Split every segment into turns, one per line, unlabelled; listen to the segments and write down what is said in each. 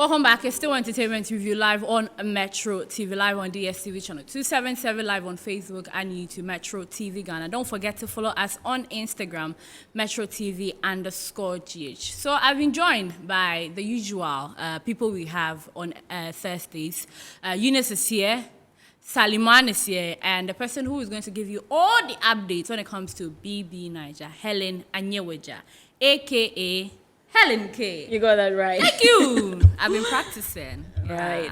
Welcome back. It's still Entertainment Review live on Metro TV, live on DSTV channel 277, live on Facebook and YouTube, Metro TV Ghana. Don't forget to follow us on Instagram, Metro TV _GH. So I've been joined by the usual people we have on Thursdays. Eunice is here. Saliman is here, and the person who is going to give you all the updates when it comes to BB Naija, Helen Anyeweja, aka Helen K.
You got that right.
Thank you. I've been practicing.
Right.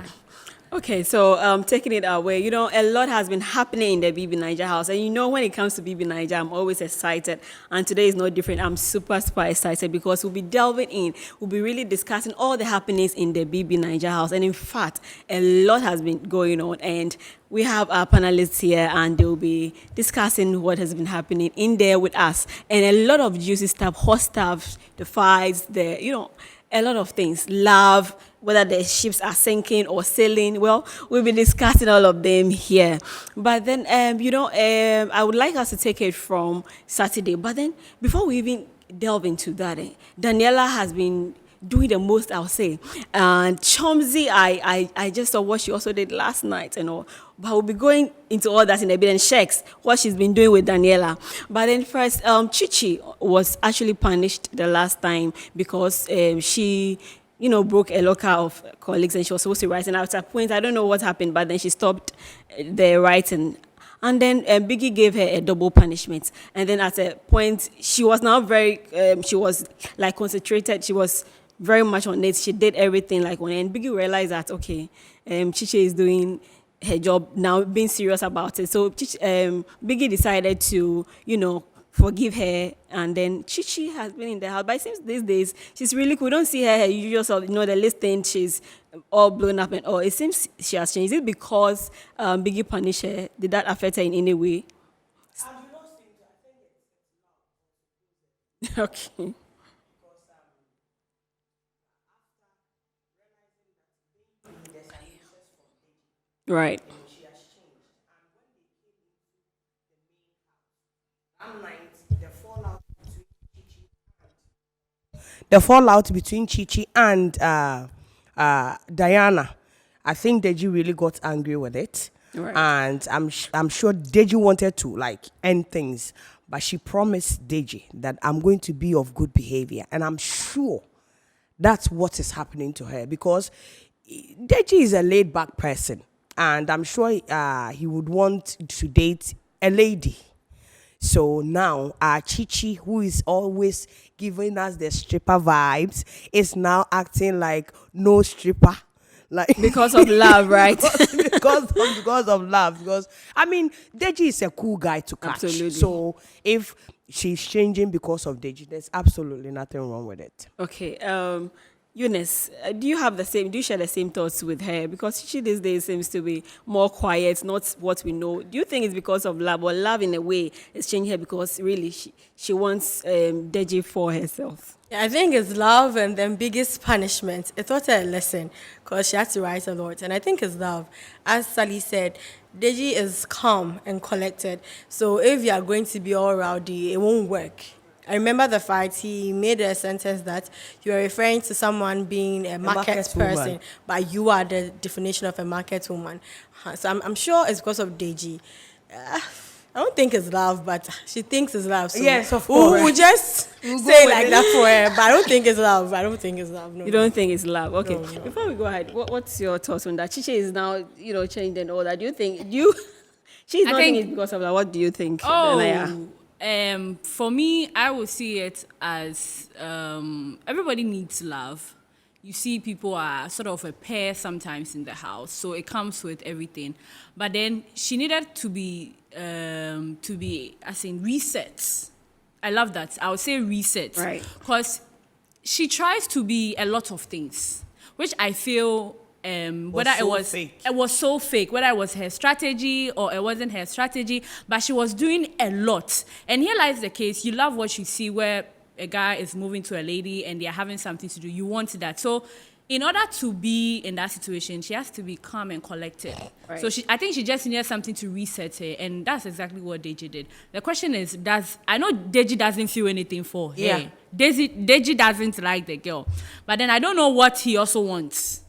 Okay, so taking it away, a lot has been happening in the BB Naija house. And when it comes to BB Naija, I'm always excited. And today is no different. I'm super, super excited because we'll be delving in. We'll be really discussing all the happenings in the BB Naija house. And in fact, a lot has been going on. And we have our panelists here, and they'll be discussing what has been happening in there with us. And a lot of juicy stuff, hot stuff, the fights, a lot of things. Love, whether the ships are sinking or sailing. Well, we'll be discussing all of them here. But then, I would like us to take it from Saturday. But then, before we even delve into that, Daniela has been doing the most, I'll say. And Chomzi, I just saw what she also did last night and all. But we'll be going into all that in a bit and checks what she's been doing with Daniela. But then first, Chichi was actually punished the last time because she broke a locker of colleagues and she was supposed to write. And at a point, I don't know what happened, but then she stopped the writing. And then Biggie gave her a double punishment. And then at a point, she was now she was like concentrated. She was very much on it. She did everything like on it. And Biggie realized that, okay, Chichi is doing her job now, being serious about it. So Biggie decided to, forgive her. And then Chichi has been in the house. But it seems these days, she's really cool. We don't see her usual self, the listing, she's all blown up and all. It seems she has changed. Is it because Biggie punished her? Did that affect her in any way?
I do not think so. I think it's
Okay. Right.
she has changed. And when they came into the main house, that night, the fallout between Chichi and Diana, I think Deji really got angry with it.
Right.
And I'm sure Deji wanted to end things, but she promised Deji that I'm going to be of good behavior, and I'm sure that's what is happening to her because Deji is a laid back person. And I'm sure he would want to date a lady. So now Chichi, who is always giving us the stripper vibes, is now acting like no stripper.
Because of love, right?
because of love. Because Deji is a cool guy to catch.
Absolutely.
So if she's changing because of Deji, there's absolutely nothing wrong with it.
Okay. Eunice, do you share the same thoughts with her? Because she these days seems to be more quiet, not what we know. Do you think it's because of love, or love in a way is changing her because really she wants Deji for herself?
Yeah, I think it's love, and then biggest punishment. It taught her a lesson because she had to write a lot. And I think it's love. As Sally said, Deji is calm and collected. So if you are going to be all rowdy, it won't work. I remember the fight, he made a sentence that you are referring to someone being a market person,
woman.
but you are the definition of a market woman. So I'm sure it's because of Deji. I don't think it's love, but she thinks it's love. So
yes, of course.
We'll just say like that for her, but I don't think it's love. No.
You don't think it's love? Okay.
No.
Before we go ahead, what's your thoughts on that? Chichi is now, changed and all that. Do you think she's not thinking it's because of that? What do you think? Danaya?
For me, I would see it as everybody needs love. You see, people are sort of a pair sometimes in the house, so it comes with everything. But then she needed to be as in resets. I love that. I would say resets,
right?
Because she tries to be a lot of things, which I feel. Whether it was so fake, whether it was her strategy or it wasn't her strategy, but she was doing a lot. And here lies the case: you love what you see, where a guy is moving to a lady and they're having something to do. You want that. So, in order to be in that situation, she has to be calm and collected. Right. So I think she just needed something to reset her, and that's exactly what Deji did. The question is, I know Deji doesn't feel anything for her.
Yeah.
Deji doesn't like the girl. But then I don't know what he also wants.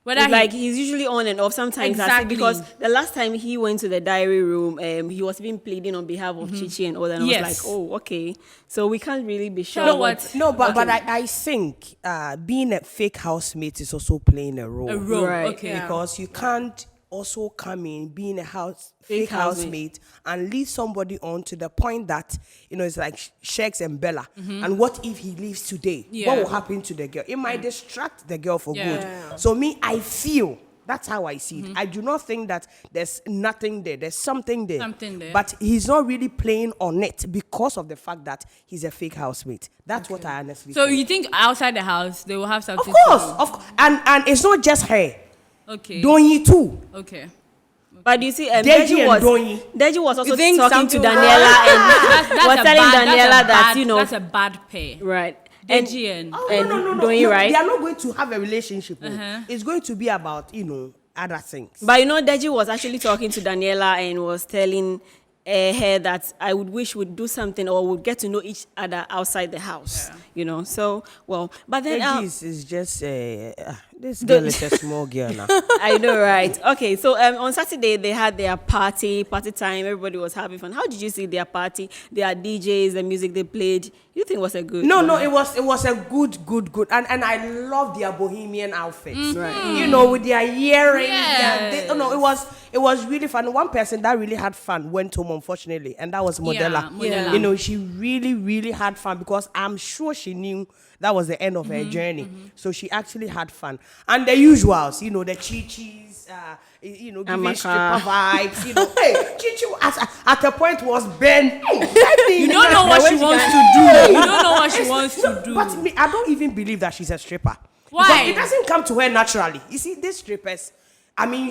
Whether
He's usually on and off sometimes.
Exactly.
Because the last time he went to the diary room, he was even pleading on behalf of Chichi and all that. And I was like, oh, okay. So we can't really be sure.
You know what?
No, but I think being a fake housemate is also playing a role.
Right.
Okay.
Because you can't also come in being a fake housemate and lead somebody on to the point that, it's like Shakes and Bella. And what if he leaves today?
Yeah.
What will happen to the girl? It might distract the girl for
Yeah.
good. So I feel that's how I see it. I do not think that there's nothing there. There's something there.
Something there.
But he's not really playing on it because of the fact that he's a fake housemate. That's what I honestly
So
think.
you think outside the house they will have something?
Of course. And it's not just her.
Okay.
Donyi too.
Okay.
But you see,
Deji and Donyi.
Deji was also
You think
talking to
something-
Daniela and was telling Daniela that,
that's a bad pair.
right.
Deji and
No.
Donyi, right?
They are not going to have a relationship. It's going to be about, other things.
But Deji was actually talking to Daniela and was telling her that I would wish we'd do something or would get to know each other outside the house. So, but then
Deji is just, this girl is a small girl now.
I know, right? Okay, so on Saturday they had their party time. Everybody was having fun. How did you see their party? Their DJs, the music they played. You think it was a good?
No, it was a good, and I love their bohemian outfits.
Right.
With their earrings.
Yes.
It was really fun. One person that really had fun went home, unfortunately, and that was Modella.
Yeah, Modella.
She really, really had fun because I'm sure she knew that was the end of her journey. So she actually had fun. And the usuals, the Chi-Chis, giving
Amaka.
stripper vibes, hey, Chi-Chi at a point was Ben.
You don't know what she wants to do. You don't know what she wants to do.
But me, I don't even believe that she's a stripper.
Why?
Because it doesn't come to her naturally. You see, these strippers,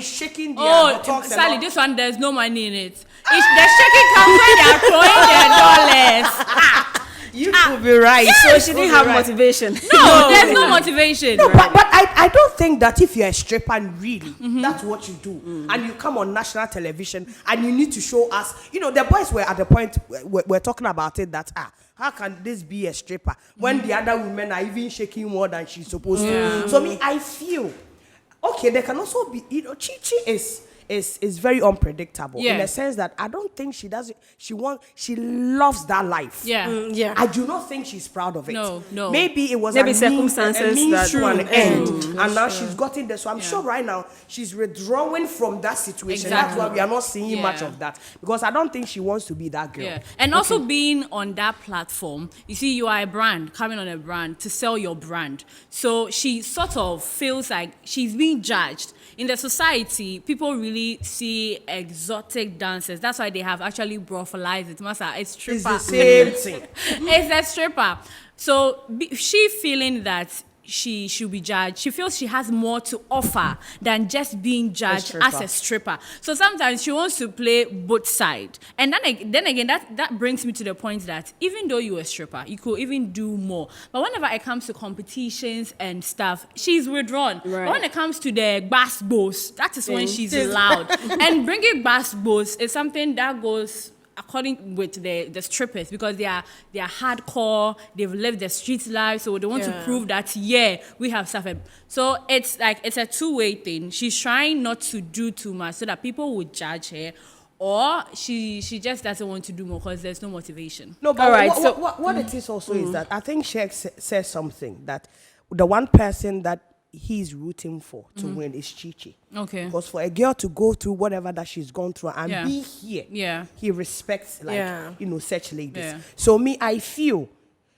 shaking their buttocks and
Sally,
all.
this one there's no money in it. The shaking comes when they are throwing their dollars.
You could be right.
So she didn't have motivation.
No, there's no motivation.
No, but I don't think that if you're a stripper and really, that's what you do. And you come on national television and you need to show us, the boys were at the point, we're talking about it that, how can this be a stripper when the other women are even shaking more than she's supposed to? So I feel, okay, there can also be, Chi-Chi is very unpredictable in the sense that I don't think she does it. She loves that life.
Yeah.
I do not think she's proud of it.
No.
Maybe it was
Maybe
a
circumstances
means
that-
to an end, and now she's gotten there. So I'm sure right now she's withdrawing from that situation. That's
Exactly.
why we are not seeing much
Yeah.
of that because I don't think she wants to be that girl.
Yeah. And also being on that platform, you see, you are a brand, coming on a brand to sell your brand. So she sort of feels like she's being judged. In the society, people really see exotic dancers. That's why they have actually brutalized it. Masa, it's stripper.
It's the same thing.
It's a stripper. So she feeling that she should be judged. She feels she has more to offer than just being judged as a stripper. So sometimes she wants to play both sides. And then again, that brings me to the point that even though you're a stripper, you could even do more. But whenever it comes to competitions and stuff, she's withdrawn.
Right.
But when it comes to the bass boss, that is when she's loud. And bringing bass boss is something that goes according with the strippers because they are hardcore, they've lived the street life, so they want to prove that we have suffered. So it's like it's a two-way thing. She's trying not to do too much so that people would judge her, or she just doesn't want to do more because there's no motivation.
No, but
All right,
what it is also is that I think Sheikh says something that the one person that he's rooting for to win is Chi-Chi.
Okay.
Because for a girl to go through whatever that she's gone through and be here, he respects such ladies.
Yeah.
So I feel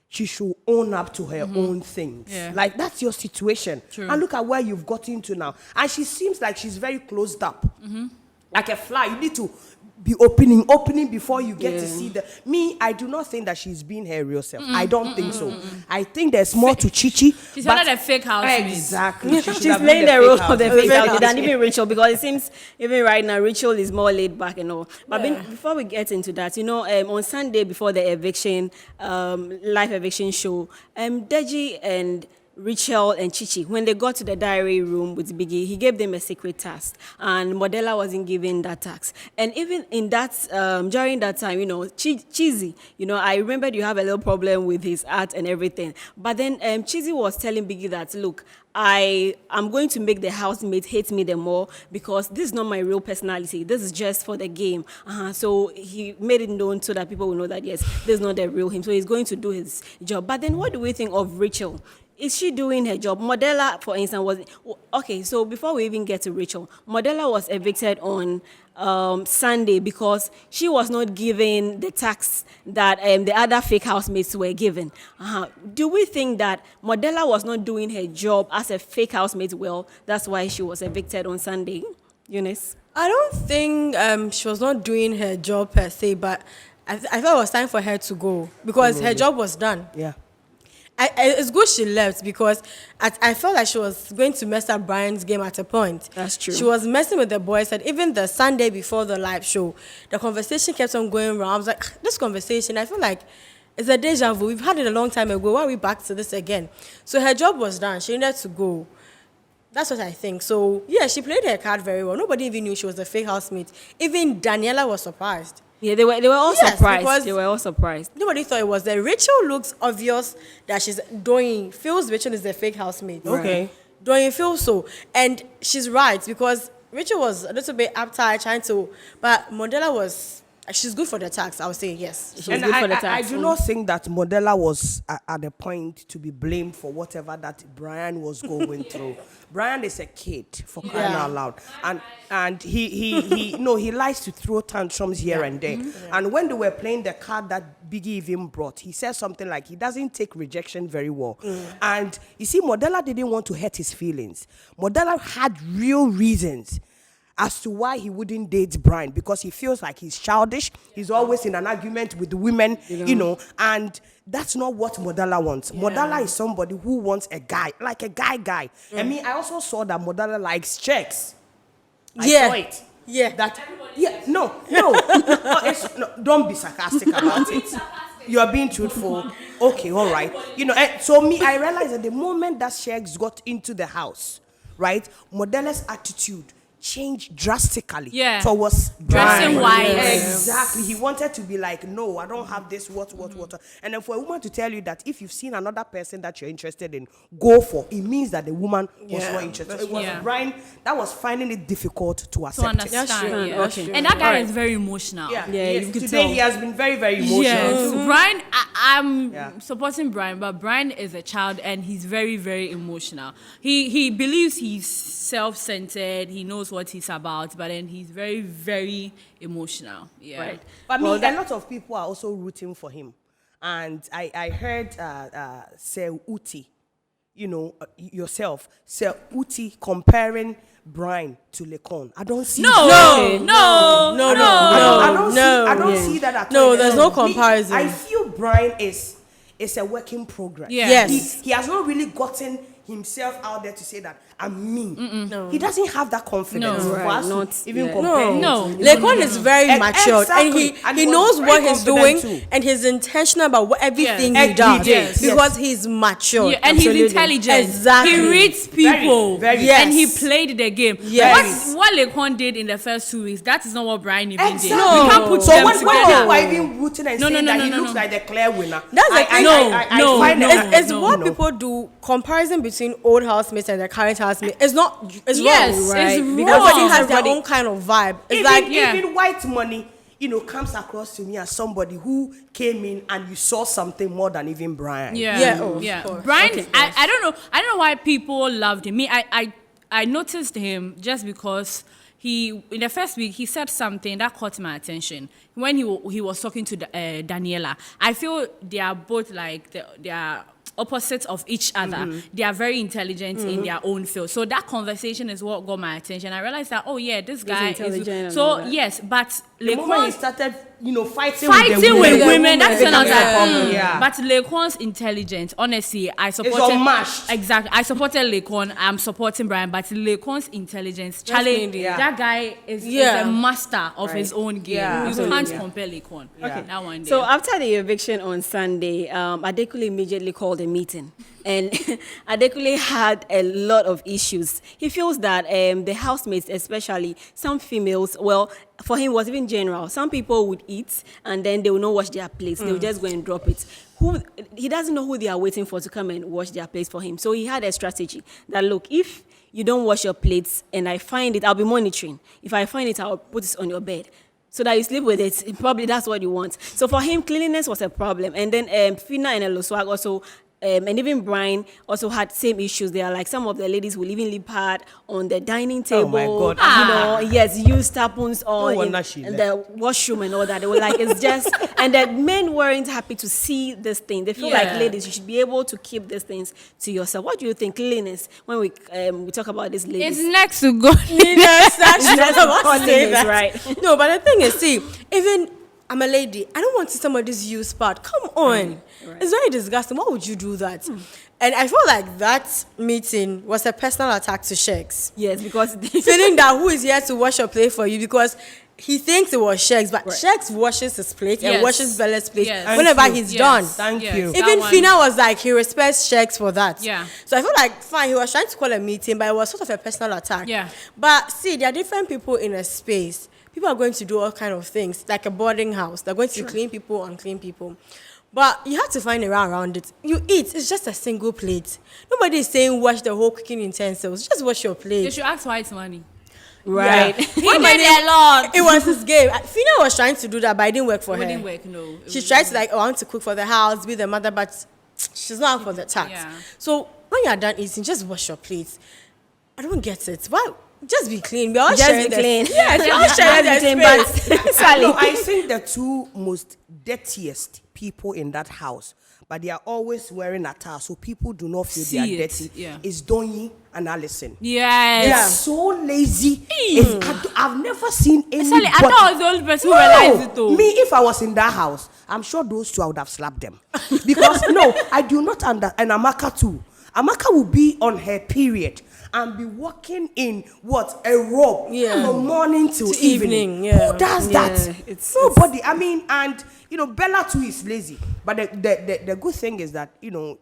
she should own up to her own things.
Yeah.
Like that's your situation.
True.
And look at where you've gotten to now. And she seems like she's very closed up. Like a fly. You need to be opening before you get to see I do not think that she's being her real self. I don't think so. I think there's more to Chi-Chi.
She's not a fake housemate.
Exactly.
She's playing the role of the fake house than even Rachel because it seems even right now Rachel is more laid back and all. But before we get into that, on Sunday before the eviction, live eviction show, Deji and Rachel and Chichi, when they got to the diary room with Biggie, he gave them a secret task, and Modella wasn't given that task. And even in that, during that time, Cheesy, I remembered you have a little problem with his art and everything. But then Cheesy was telling Biggie that, look, I am going to make the housemates hate me the more because this is not my real personality. This is just for the game. So he made it known so that people will know that, yes, this is not the real him. So he's going to do his job. But then what do we think of Rachel? Is she doing her job? Modella, for instance, was... Okay, so before we even get to Rachel, Modella was evicted on Sunday because she was not given the tax that the other fake housemates were given. Do we think that Modella was not doing her job as a fake housemate well? That's why she was evicted on Sunday. Eunice?
I don't think she was not doing her job per se, but I thought it was time for her to go because her job was done.
Yeah.
It's good she left because I felt like she was going to mess up Brian's game at a point.
That's true.
She was messing with the boys. And even the Sunday before the live show, the conversation kept on going around. I was like, this conversation, I feel like it's a deja vu. We've had it a long time ago. Why are we back to this again? So her job was done. She needed to go. That's what I think. So, yeah, she played her card very well. Nobody even knew she was a fake housemate. Even Daniela was surprised.
Yeah, they were all
Yes,
surprised.
because
They were all surprised.
Nobody thought it was there. Rachel looks obvious that she's doing. Feels Rachel is the fake housemate.
Okay.
Doing feels so. And she's right because Rachel was a little bit uptight trying to, but Modella was, she's good for the tax. I would say yes.
She was
And
good for the
I
tax.
do not think that Modella was at the point to be blamed for whatever that Brian was going through. Brian is a kid, for crying out loud, and he likes to throw tantrums here and there. And when they were playing the card that Biggie even brought, he said something like he doesn't take rejection very well. And you see, Modella didn't want to hurt his feelings. Modella had real reasons as to why he wouldn't date Brian, because he feels like he's childish. He's always in an argument with the women, and that's not what Modella wants. Yeah. Modella is somebody who wants a guy, like a guy. I mean, I also saw that Modella likes checks. I saw it.
Yeah.
No, don't be sarcastic about it. You are being truthful. Okay, all right. So I realized that the moment that Shegs got into the house, right, Modella's attitude changed drastically towards
dressing wise.
Exactly. He wanted to be like, no, I don't have this, what. And then for a woman to tell you that if you've seen another person that you're interested in, go for, it means that the woman was not interested. It was Brian that was finding it difficult to accept
to understand.
it.
True. Yeah.
Okay.
And that guy is very emotional.
Yeah,
you could
today
tell.
he has been very, very emotional.
Yes.
too.
Brian, I'm supporting Brian, but Brian is a child and he's very, very emotional. He believes he's self-centered, he knows what he's about, but then he's very, very emotional. Yeah.
Right. But a lot of people are also rooting for him. And I heard Sir Uti, yourself, Sir Uti comparing Brian to Lekon. I don't see
No.
that.
No.
I don't see that at all.
No, there's no comparison.
I feel Brian is a work in progress.
Yeah.
Yes.
He has not really gotten himself out there to say that I'm me.
No.
He doesn't have that confidence
No.
for us
Not
to even
yet.
compare him
No.
to-
Lekon is very matured
Exactly.
and
he
he
was
knows
very
what he's
confident
doing
too.
and he's intentional about everything
Yeah.
he does
Yes.
because he's matured.
Yeah, and
Absolutely.
he's intelligent.
Exactly.
He reads people.
Very.
Yes.
And he played the game.
Yes.
What Lekon did in the first 2 weeks, that is not what Brian even
Exactly.
did. We can't put
So
them
when
together.
people are even rooting and
No,
saying
no,
that
no,
he
no,
looks
no.
like the clear winner,
That's the thing.
No.
find it-
It's what
no.
people do. Comparison between old housemates and the current housemate is not. It's
Yes,
wrong.
it's
Right.
wrong.
Everybody has their
Everybody-
own kind of vibe. It's
Even,
like
even white money, comes across to me as somebody who came in and you saw something more than even Brian.
Yeah, of course.
Brian,
Okay.
I don't know. I don't know why people loved him. I noticed him just because in the first week he said something that caught my attention when he was talking to Daniela. I feel they are both like they are opposites of each other. They are very intelligent in their own field. So that conversation is what got my attention. I realized that this guy
intelligent and
is
all
so
that.
yes, but
The moment he
Lekon,
started fighting
with women. That's another.
Yeah.
But Laquan's intelligence, honestly, I supported.
It's unmatched.
Exactly, I supported Laquan. I'm supporting Brian, but Laquan's intelligence, Charlie, that guy is a master of his own game.
Yeah.
You can't compare Laquan.
Okay.
That one.
So after the eviction on Sunday, Adekule immediately called a meeting. And Adekule had a lot of issues. He feels that the housemates, especially some females, well, for him, it was even general. Some people would eat and then they will not wash their plates. They will just go and drop it. He doesn't know who they are waiting for to come and wash their plates for him. So he had a strategy that, look, if you don't wash your plates and I find it, I'll be monitoring. If I find it, I'll put it on your bed so that you sleep with it. Probably that's what you want. So for him, cleanliness was a problem. And then Fina and Eloswag also, and even Brian also had same issues. There are like some of the ladies will even leave pad on the dining table.
Oh my God.
Use tapons on
in
the washroom and all that. They were like, it's just, and the men weren't happy to see this thing. They feel like, ladies, you should be able to keep these things to yourself. What do you think, cleanliness, when we talk about this ladies?
It's next to godliness.
That's godliness, right?
No, but the thing is, see, even I'm a lady. I don't want to see somebody's used part. Come on. Right. It's very disgusting. Why would you do that? And I feel like that meeting was a personal attack to Sheks.
Yes, because
feeling that who is here to wash your plate for you, because he thinks it was Sheks, but Sheks washes his plate and washes Bella's plate whenever he's done.
Thank you.
Even Fina was like, he respects Sheks for that.
Yeah.
So I feel like, fine, he was trying to call a meeting, but it was sort of a personal attack.
Yeah.
But see, there are different people in a space. People are going to do all kind of things, like a boarding house. They're going to clean people, unclean people. But you have to find a way around it. You eat, it's just a single plate. Nobody is saying wash the whole cooking utensils. Just wash your plate.
They should ask why it's money.
Right.
Yeah. He made a lot.
It was his game. Fina was trying to do that, but it didn't work for her.
It didn't work, no.
She tried to I want to cook for the house, be the mother, but she's not out for the tax.
Yeah.
So when you're done eating, just wash your plates. I don't get it. Why? Just be clean. We all
Just
sharing
be clean.
Yes, we all sharing the space.
Sally.
No, I think the two most dirtiest people in that house, but they are always wearing a towel, so people do not feel they are dirty.
Yeah.
Is Donyi and Allison.
Yes.
They're so lazy. I've never seen anybody.
I thought I was the only person who realized it though.
Me, if I was in that house, I'm sure those two I would have slapped them. Because no, I do not understand. And Amaka too. Amaka will be on her period and be walking in a robe from morning till evening.
Yeah.
Who does that? Nobody. I mean, and Bella too is lazy. But the good thing is that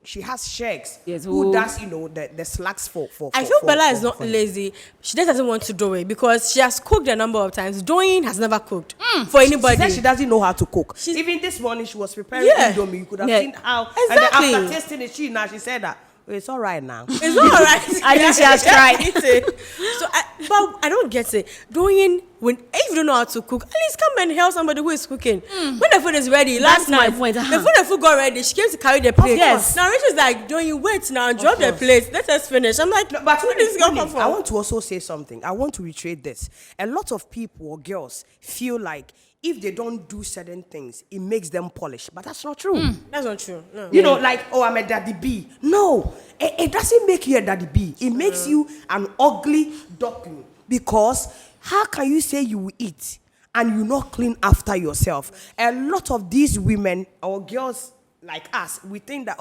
she has Sheks who does the slacks for.
I feel Bella is not lazy. She just doesn't want to do it because she has cooked a number of times. Doing has never cooked for anybody.
She said she doesn't know how to cook. Even this morning she was preparing indomie. You could have seen how.
Exactly.
And then after tasting it, she said that. It's all right now.
It's all right.
I think she has tried.
So, but I don't get it. If you don't know how to cook, at least come and help somebody who is cooking. When the food is ready, last night, the food got ready, she came to carry the plate.
Yes.
Now Rachel's like, don't you wait now, drop the plate, let us finish. I'm like,
but
what is going on for?
I want to also say something. I want to reiterate this. A lot of people or girls feel like if they don't do certain things, it makes them polished. But that's not true.
That's not true. No.
I'm a daddy B. No, it doesn't make you a daddy B. It makes you an ugly duckling. Because how can you say you will eat and you not clean after yourself? A lot of these women or girls like us, we think that,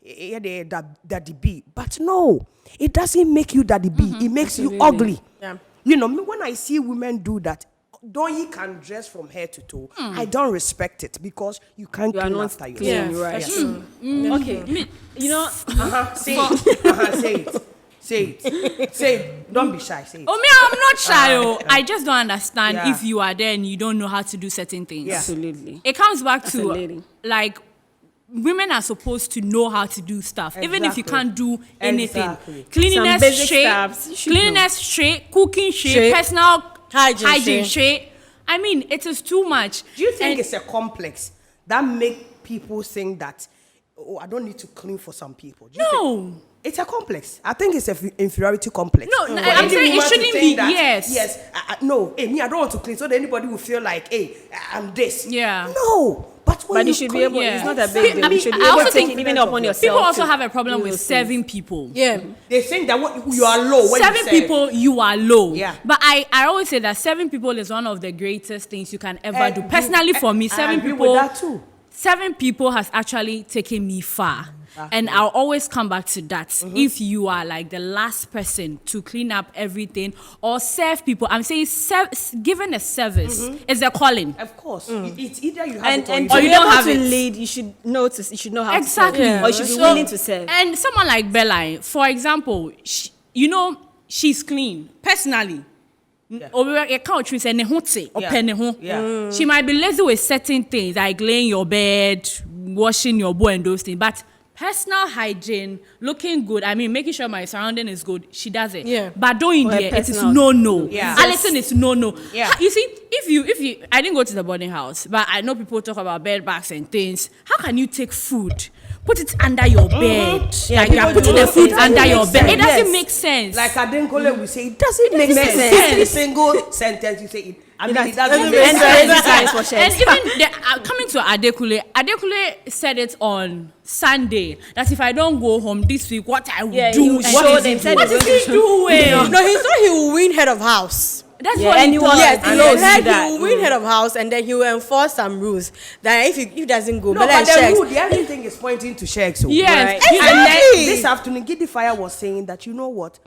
they're daddy B. But no, it doesn't make you daddy B. It makes you ugly.
Yeah.
When I see women do that, though you can dress from head to toe, I don't respect it because you can't clean after yourself.
Yeah, right.
Yes.
Okay.
Say it. Don't be shy. Say it.
Oh, me, I'm not shy. I just don't understand if you are there and you don't know how to do certain things.
Yeah.
Absolutely.
It comes back
As a
to
lady.
like women are supposed to know how to do stuff, even if you can't do anything.
Exactly.
Cleanliness,
Some basic
shit,
stuffs, you should
cleanliness, shit, cooking, shit, personal hygiene, shit. I mean, it is too much.
Do you think it's a complex that make people think that, I don't need to clean for some people?
No.
It's a complex. I think it's an inferiority complex.
No, I'm saying it shouldn't be.
Yes. No, me, I don't want to clean so that anybody will feel like, hey, I'm this.
Yeah.
No. But
But you should be able.
Yeah.
It's not a big deal. You should be
I
able
also
to take
think
it even upon yourself.
People also
to
have a problem
do
with
those things.
serving people.
Yeah.
They think that you are low when you
Serving
serve.
people, you are low.
Yeah.
But I always say that serving people is one of the greatest things you can ever do. Personally, for me,
I
serving
agree
people,
with that too.
serving people has actually taken me far. And I'll always come back to that. If you are like the last person to clean up everything or serve people, I'm saying giving a service is a calling.
Of course. It's either you have
And
it or
and
you
to
Or
be
you don't
able
have
to
it.
lead, you should notice. You should know how
Exactly.
to serve, or you should be
So-
willing to serve.
And someone like Bella, for example, she's clean personally.
Yeah. Yeah.
She might be lazy with certain things like laying your bed, washing your bowl and those things, but personal hygiene, looking good, I mean making sure my surrounding is good, she does it.
Yeah.
But doing
For her
there, it is
personal-
no.
Yeah.
Alison is no.
Yeah.
You see, if you I didn't go to the boarding house, but I know people talk about bed bags and things. How can you take food, put it under your bed?
Yeah,
Like you are
people
putting
do
the
those
food
things.
under your
It
bed. It
makes
doesn't
sense.
make sense.
Like Adenkole will say, it doesn't make
doesn't
sense.
make sense.
Every single sentence you say it. I mean, it doesn't
And
make sense.
crazy signs for sure.
And even coming to Adekule said it on Sunday that if I don't go home this week, what I will
Yeah,
do.
he will
And
show
what
them,
is
said
what
he's
is
going
he
to
doing?
No, he thought he will win head of house.
That's
Yeah,
what
and
he
he was-
thought.
Yes,
I
he
know,
said
see that.
he will win head of house, and then he will enforce some rules that if he doesn't go,
No,
Bella
but
and
the
Shex-
rule, the everything is pointing to Shex.
Yes.
Right.
And then
Exactly.
this afternoon, Giddy Fire was saying that, you know what?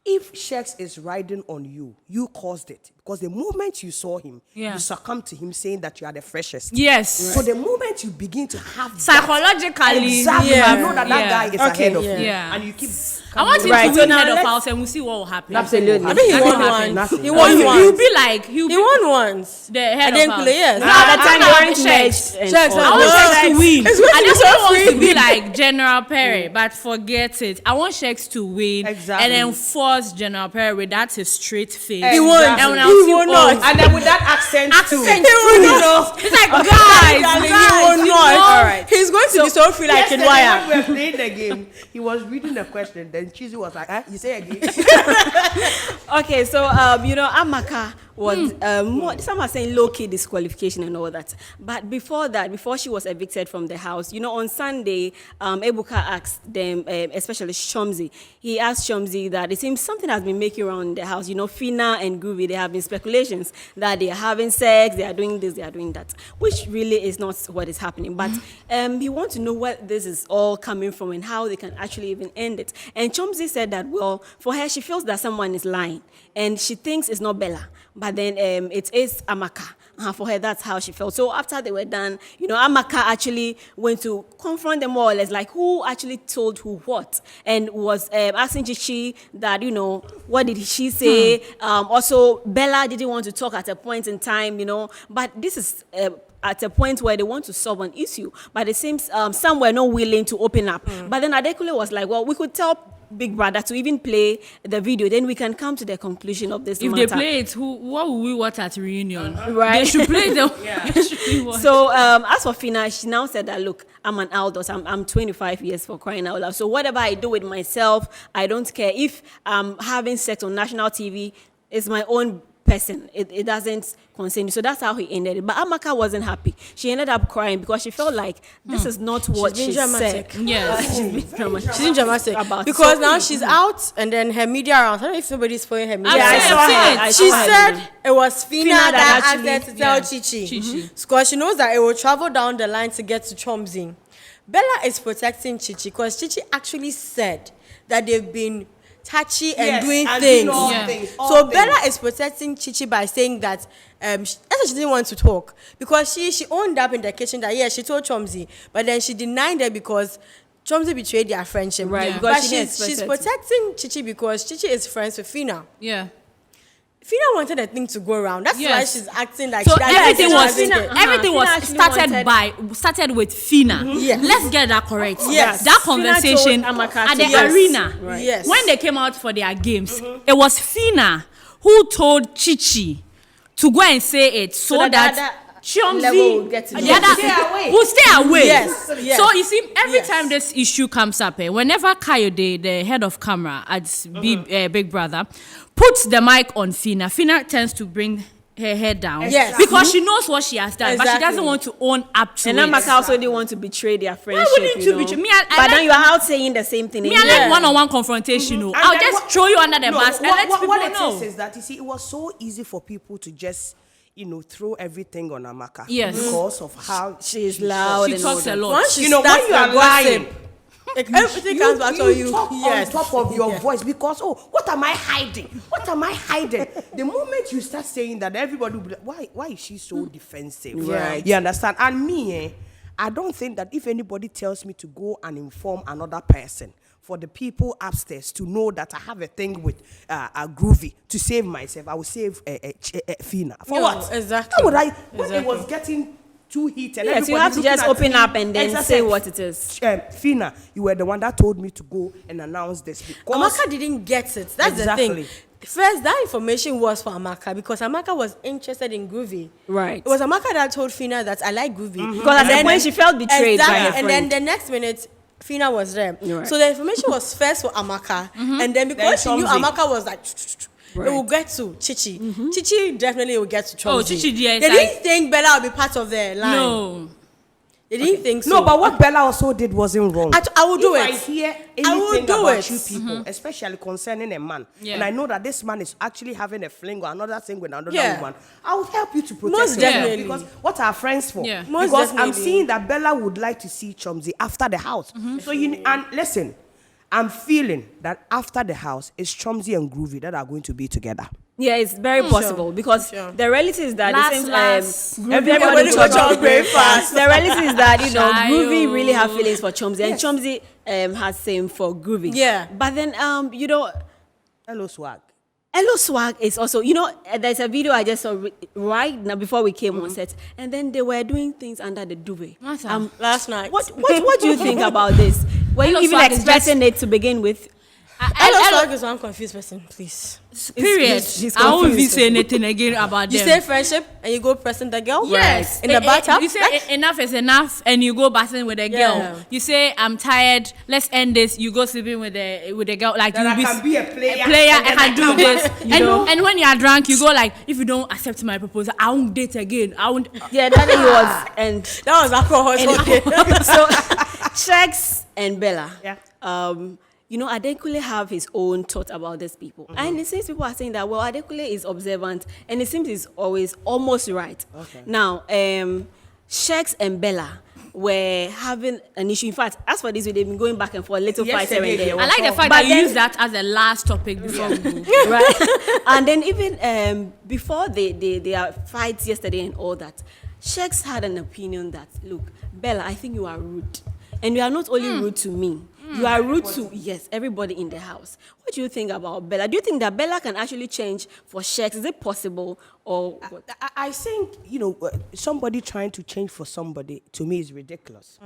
If Shex is riding on you, you caused it. Because the moment you saw him,
Yeah.
you succumbed to him saying that you are the freshest.
Yes.
So the moment you begin to have
Psychologically,
exactly,
Yeah.
you know that
Yeah.
guy is
Okay,
ahead of
yeah.
you,
Yeah.
and you keep.
I want him
Right,
to
so
win
now
head of
let's-
house and we'll see what will happen.
Absolutely.
I think he
Nothing
won
will
once.
happen.
Nothing.
He
No,
won
He'll
once.
be like
He won once.
the head
I
of
didn't
house.
play, yes.
Now the time
I
they
want
weren't
Shex.
merged and
Shex,
all.
I want
Yes.
Shex to win.
It's going
I
to be
just
so
want to
free.
be like General Perry, but forget it. I want Shex to win
Exactly.
and enforce General Perry with that his straight face.
He
won.
And when I
He
see,
won
oh,
not.
And then with that accent too.
Accent
You
too.
know?
It's like, guys,
Darling,
guys,
he won
you
not.
know?
All right.
He's going to be so free like in
Yesterday
wire.
when we were playing the game, he was reading the question. Then Chizzy was like, you say again?
Okay, so Amaka was more, some are saying low-key disqualification and all that. But before that, before she was evicted from the house, on Sunday, Ebuka asked them, especially Shomzi, he asked Shomzi that it seems something has been making around the house. Fina and Groovy, there have been speculations that they are having sex, they are doing this, they are doing that, which really is not what is happening. But he wants to know where this is all coming from and how they can actually even end it. And Chomzi said that, well, for her, she feels that someone is lying. And she thinks it's not Bella, but then it is Amaka. For her, that's how she felt. So after they were done, Amaka actually went to confront them all as like who actually told who what, and was asking Chichi that, what did she say? Also, Bella didn't want to talk at a point in time, but this is at a point where they want to solve an issue, but it seems some were not willing to open up. But then Adekule was like, well, we could tell Big Brother to even play the video, then we can come to the conclusion of this
If
matter.
they play it, what will we watch at reunion?
Right.
They should play them. They should be watched.
So as for Fina, she now said that, look, I'm an adult. I'm 25 years for crying out loud. So whatever I do with myself, I don't care. If I'm having sex on national TV, it's my own person. It doesn't concern you. So that's how he ended it. But Amaka wasn't happy. She ended up crying because she felt like this is not what
being
she
dramatic.
said.
Yes.
She's being dramatic.
She's in dramatic
About
because
so
now
many
she's out, and then her media rounds. I don't know if nobody's following her media.
Yeah, I
I've
saw
seen
her.
it.
I
She
saw her
said
video.
it was Fina
Fina
that
that
asked her
actually-
to tell
yeah.
Chichi. Because she knows that it will travel down the line to get to Chomzi. Bella is protecting Chichi because Chichi actually said that they've been touchy and
Yes,
doing
and
things.
doing all
Yeah.
things,
So
all
Bella
things.
is protecting Chichi by saying that she didn't want to talk because she owned up in the kitchen that she told Chomzi, but then she denied it because Chomzi betrayed their friendship.
Right,
Yeah.
because
But
she didn't expect
she's
her to.
protecting Chichi because Chichi is friends with Fina.
Yeah.
Fina wanted the thing to go around. That's why
Yes.
she's acting like
So
she doesn't
everything
think
was
she has it.
everything
Fina
was
actually
started with Fina.
Yes.
Let's get that correct.
Yes.
That
Fina
conversation
told Amaka
at
to-
the
Yes.
arena.
Right.
Yes.
When they came out for their games, it was Fina who told Chichi to go and say it so,
that the
that
other
Chomzi
level will get to
the
know.
other
Stay away.
will stay away.
Yes. Yes.
So you see, every
Yes.
time this issue comes up, whenever Kayode, the head of camera at Big Brother, puts the mic on Fina, Fina tends to bring her head down.
Yes.
Because she knows what she has done, but she
Exactly.
doesn't want to own up to
And
it.
Amaka also didn't want to betray their friendship.
wouldn't you
you know?
betray? Me, I
but
like-
then you are out saying the same thing.
Me, I
anyway.
like one-on-one confrontation.
And
I'll
then
just
what-
throw you under the
No,
bus and let people
what it
know.
is that, you see, it was so easy for people to just, throw everything on Amaka.
Yes.
Because of how
She is loud.
She
and
talks
all
a
that.
lot.
Once she
You know, when
starts
you are
the gossip,
lying,
like everything comes back on you.
talk
Yes.
on top of your
Yes.
voice because, what am I hiding? What am I hiding? The moment you start saying that, everybody will be like, why is she so defensive?
Right.
You understand? And me, I don't think that if anybody tells me to go and inform another person, for the people upstairs to know that I have a thing with a Groovy to save myself, I will save Fina. For
Yeah,
what?
exactly.
How would I? When it
Exactly.
was getting too heated,
Yes, you
everybody
have to
looking
just
at
open
me,
up and then
exactly.
say what it is.
Fina, you were the one that told me to go and announce this because
Amaka didn't get it. That's
Exactly.
the thing. First, that information was for Amaka because Amaka was interested in Groovy.
Right.
It was Amaka that told Fina that I like Groovy.
Because at that point she felt betrayed by her
Exactly.
friend.
And then the next minute, Fina was there.
Right.
So the information was first for Amaka. And then because she knew
Chomzi.
Amaka was like,
Right.
it will get to Chichi. Chichi definitely will get to Chomzi.
Oh, Chichi, yeah,
They
it's
didn't
like-
think Bella would be part of the line.
No.
They didn't think so.
no, but what Bella also did wasn't wrong.
I will do
if
it.
I hear
I will
anything
do
about
it.
you people, especially concerning a man,
Yeah.
and I know that this man is actually having a fling or another thing with another
Yeah.
woman, I will help you to protect
Most
yourself.
definitely.
Because what are friends for?
Yeah.
Most
Because I'm
definitely.
seeing that Bella would like to see Chomzi after the house. So and listen, I'm feeling that after the house, it's Chomzi and Groovy that are going to be together.
Yeah, it's very possible because
Sure.
the reality is that
Last,
the same
last.
everybody
go to breakfast.
The reality is that
Child.
Groovy really have feelings for Chomzi, and Chomzi has same for Groovy.
Yeah.
But then
Hello, swag.
Hello Swag is also, there's a video I just saw right now before we came on set, and then they were doing things under the duvet.
Matter.
Last night.
What do you think about this? Were you
Hello
even
Swag is
expecting it to begin with?
Hello, Swag is one confused person, please.
Period.
he's
I won't be
confused.
say anything again about
You
them.
say friendship and you go pressing the girl?
Yes.
In the bathtub?
You say enough is enough and you go bathing with a girl.
Yeah.
You say I'm tired, let's end this. You go sleeping with the girl. Like
That
you
I can be a player.
I
and
can do
come
this.
back.
And when you are drunk, you go like, if you don't accept my proposal, I won't date again. I won't.
Yeah, that he was, and
That was alcohol.
so Shex and Bella.
Yeah.
Adekunle have his own thought about these people. And it seems people are saying that, well, Adekunle is observant, and it seems he's always almost right.
Okay.
Now, Shex and Bella were having an issue. In fact, as for this, they've been going back and forth, little fights here and
Yesterday,
there.
they
I like the fact
But
that you
then-
use that as the last topic before we go.
Right? And then even before their fights yesterday and all that, Shex had an opinion that, look, Bella, I think you are rude. And you are not only rude to me, you are rude to, everybody in the house. What do you think about Bella? Do you think that Bella can actually change for Shex? Is it possible? Or what?
I think, somebody trying to change for somebody, to me, is ridiculous.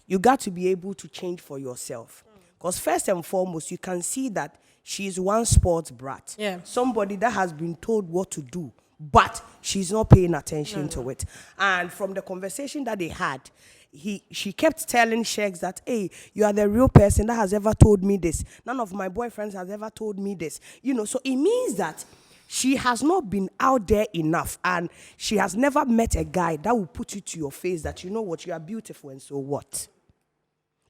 You got to be able to change for yourself. Because first and foremost, you can see that she's one sports brat.
Yeah.
Somebody that has been told what to do, but she's not paying attention to it. And from the conversation that they had, she kept telling Shex that, hey, you are the real person that has ever told me this. None of my boyfriends has ever told me this. So it means that she has not been out there enough, and she has never met a guy that will put you to your face that, you know what, you are beautiful, and so what?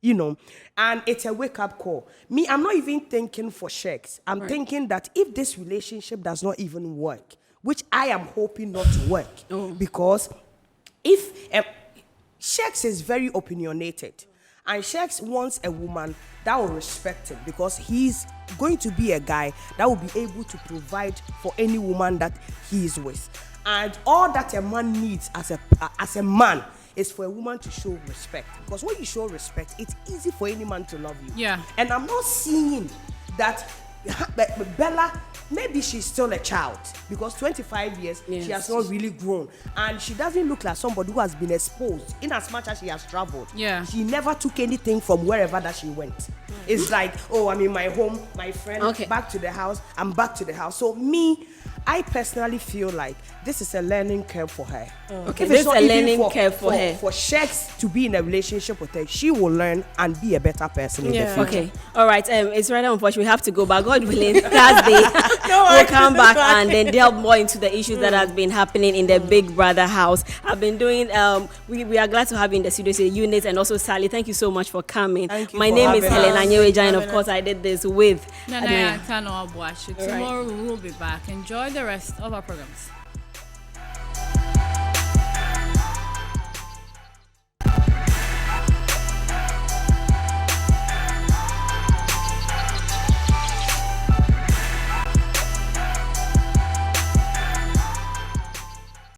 And it's a wake-up call. Me, I'm not even thinking for Shex. I'm thinking that if this relationship does not even work, which I am hoping not to work, because if Shex is very opinionated, and Shex wants a woman that will respect him, because he's going to be a guy that will be able to provide for any woman that he is with. And all that a man needs as a man is for a woman to show respect. Because when you show respect, it's easy for any man to love you.
Yeah.
And I'm not seeing that Bella, maybe she's still a child, because 25 years, she has not really grown. And she doesn't look like somebody who has been exposed in as much as she has traveled.
Yeah.
She never took anything from wherever that she went. It's like, oh, I'm in my home, my friend, back to the house, I'm back to the house. So me, I personally feel like this is a learning curve for her.
Okay,
If
this
it's
is
not
a
even
learning curve for her.
For Shex to be in a relationship with her, she will learn and be a better person in the future.
Okay, all right. It's rather unfortunate we have to go, but God willing, Thursday we'll come back and then delve more into the issues that has been happening in the Big Brother house. I've been doing. We are glad to have you in the studio, Eunice and also Sally. Thank you so much for coming. My name is Helena Nyeweja, and of course I did this with
Naija. Tomorrow we will be back. Enjoy the rest of our programs.